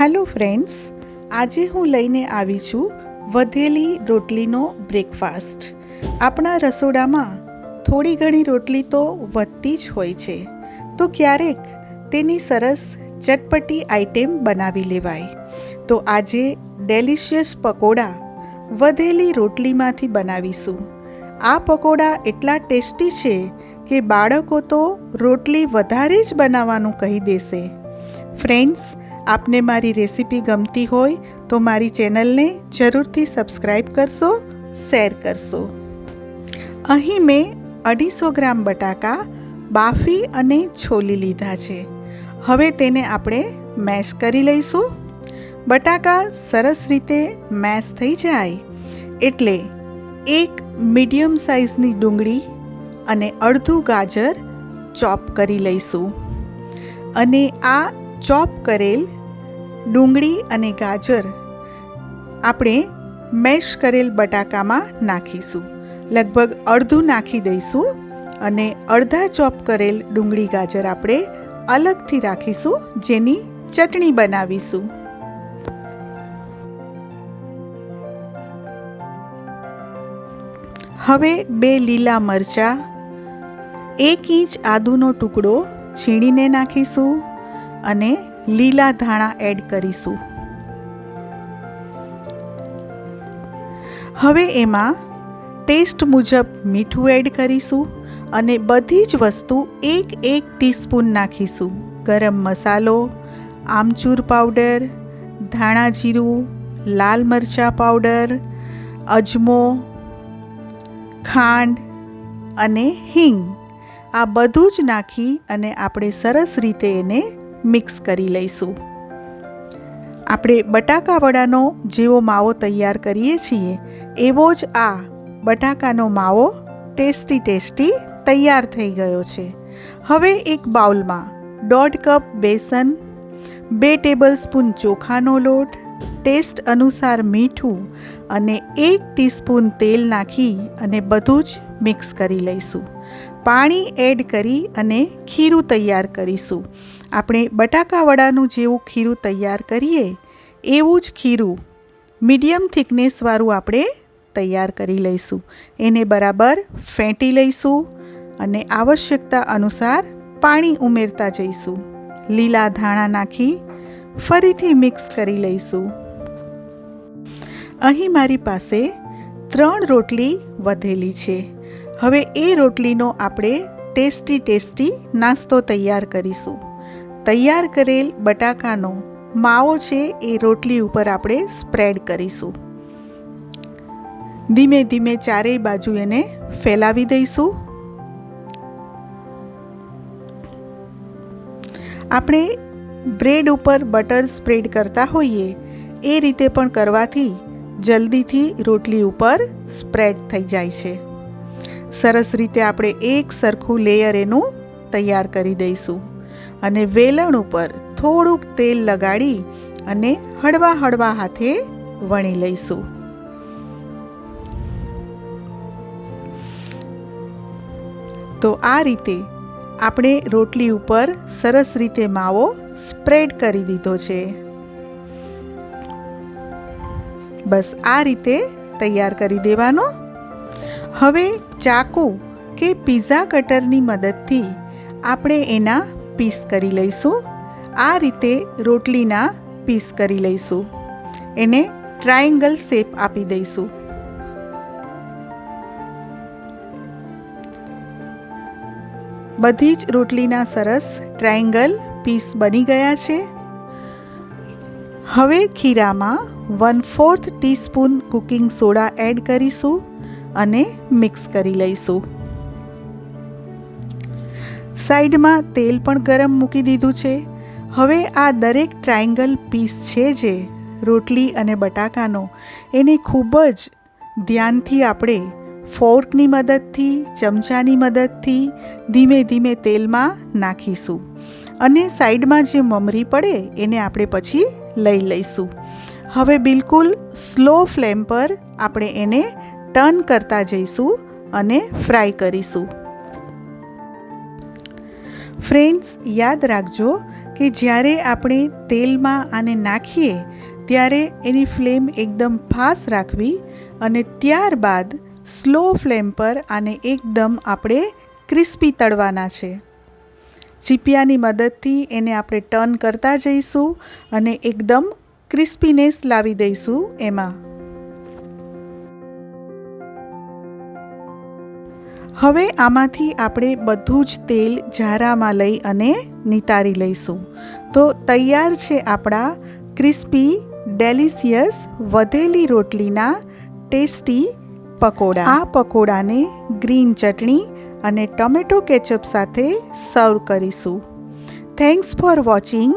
Hello friends, આજે હું લઈને આવી છું વધેલી રોટલીનો બ્રેકફાસ્ટ. આપણા રસોડામાં થોડી ઘણી રોટલી તો વધતી જ હોય છે, તો ક્યારેક તેની સરસ ચટપટી આઈટેમ બનાવી લેવાય. તો આજે ડેલિશિયસ પકોડા વધેલી રોટલીમાંથી બનાવીશું. આ પકોડા એટલા ટેસ્ટી છે કે બાળકો તો રોટલી વધારે જ બનાવવાનું કહી દેશે. ફ્રેન્ડ્સ, આપને મારી રેસીપી ગમતી હોય તો મારી ચેનલને જરૂરથી સબસ્ક્રાઈબ કરશો, શેર કરશો. અહીં મેં 250 ગ્રામ બટાકા બાફી અને છોલી લીધા છે. હવે તેને આપણે મેશ કરી લઈશું. બટાકા સરસ રીતે મેશ થઈ જાય એટલે એક મીડિયમ સાઇઝની ડુંગળી અને અડધું ગાજર ચોપ કરી લઈશું. અને આ ચોપ કરેલ ડુંગળી અને ગાજર આપણે મેશ કરેલ બટાકામાં નાખીશું. લગભગ અડધું નાખી દઈશું અને અડધા ચોપ કરેલ ડુંગળી ગાજર આપણે અલગથી રાખીશું, જેની ચટણી બનાવીશું. હવે 2 લીલા મરચાં, 1 ઇંચ આદુનો ટુકડો છીણીને નાખીશું અને લીલા ધાણા એડ કરીશું. હવે એમાં ટેસ્ટ મુજબ મીઠું એડ કરીશું અને બધી જ વસ્તુ 1 ટીસ્પૂન નાખીશું. ગરમ મસાલો, આમચૂર પાવડર, ધાણા જીરું, લાલ મરચાં પાવડર, અજમો, ખાંડ અને હિંગ, આ બધું જ નાખી અને આપણે સરસ રીતે એને મિક્સ કરી લઈશું. આપણે બટાકા વડાનો જેવો માવો તૈયાર કરીએ છીએ એવો જ આ બટાકાનો માવો ટેસ્ટી તૈયાર થઈ ગયો છે. હવે એક બાઉલમાં 1.5 કપ બેસન, 2 ટેબલસ્પૂન ચોખાનો લોટ, ટેસ્ટ અનુસાર મીઠું અને 1 ટીસ્પૂન તેલ નાખી અને બધું જ મિક્સ કરી લઈશું. પાણી એડ કરી અને ખીરું તૈયાર કરીશું. આપણે બટાકા વડાનું જેવું ખીરું તૈયાર કરીએ એવું જ ખીરું મીડિયમ થિકનેસવાળું આપણે તૈયાર કરી લઈશું. એને બરાબર ફેંટી લઈશું અને આવશ્યકતા અનુસાર પાણી ઉમેરતા જઈશું. લીલા ધાણા નાખી ફરીથી મિક્સ કરી લઈશું. અહીં મારી પાસે 3 રોટલી વધેલી છે. હવે એ રોટલીનો આપણે ટેસ્ટી નાસ્તો તૈયાર કરીશું. તૈયાર કરેલ બટાકાનો માવો છે એ રોટલી ઉપર આપણે સ્પ્રેડ કરીશું. ધીમે ધીમે ચારેય બાજુ એને ફેલાવી દઈશું. આપણે બ્રેડ ઉપર બટર સ્પ્રેડ કરતા હોઈએ એ રીતે પણ કરવાથી જલ્દીથી રોટલી ઉપર સ્પ્રેડ થઈ જાય છે. સરસ રીતે આપણે એક સરખું લેયર એનું તૈયાર કરી દઈશું અને વેલણ ઉપર થોડુંક તેલ લગાડી અને હળવા હાથે વણી લઈશું. તો આ રીતે આપણે રોટલી ઉપર સરસ રીતે માવો સ્પ્રેડ કરી દીધો છે. બસ આ રીતે તૈયાર કરી દેવાનો. હવે ચાકુ કે પિઝા કટરની મદદથી આપણે એના પીસ કરી લઈશું. આ રીતે રોટલીના પીસ કરી લઈશું. એને ટ્રાયેંગલ શેપ આપી દઈશું. બધી જ રોટલીના સરસ ટ્રાયેંગલ પીસ બની ગયા છે. હવે ખીરામાં 1/4 ટીસ્પૂન કુકિંગ સોડા એડ કરીશું અને મિક્સ કરી લઈશું. સાઈડમાં તેલ પણ ગરમ મૂકી દીધું છે. હવે આ દરેક ટ્રાયેંગલ પીસ છે જે રોટલી અને બટાકાનો, એને ખૂબ જ ધ્યાનથી આપણે ફોર્કની મદદથી, ચમચાની મદદથી ધીમે ધીમે તેલમાં નાખીશું અને સાઈડમાં જે મમરી પડે એને આપણે પછી લઈ લઈશું. હવે બિલકુલ સ્લો ફ્લેમ પર આપણે એને ટર્ન કરતા જઈશું અને ફ્રાય કરીશું. ફ્રેન્ડ્સ, યાદ રાખજો કે જ્યારે આપણે તેલમાં આને નાખીએ ત્યારે એની ફ્લેમ એકદમ ફાસ્ટ રાખવી અને ત્યારબાદ સ્લો ફ્લેમ પર આને એકદમ આપણે ક્રિસ્પી તળવાના છે. ચીપિયાની મદદથી એને આપણે ટર્ન કરતા જઈશું અને એકદમ ક્રિસ્પીનેસ લાવી દઈશું એમાં. હવે આમાંથી આપણે બધું જ તેલ ઝારામાં લઈ અને નિતારી લઈશું. તો તૈયાર છે આપણા ક્રિસ્પી ડેલિશિયસ વધેલી રોટલીના ટેસ્ટી પકોડા. આ પકોડાને ગ્રીન ચટણી અને ટોમેટો કેચઅપ સાથે સર્વ કરીશું. Thanks for watching.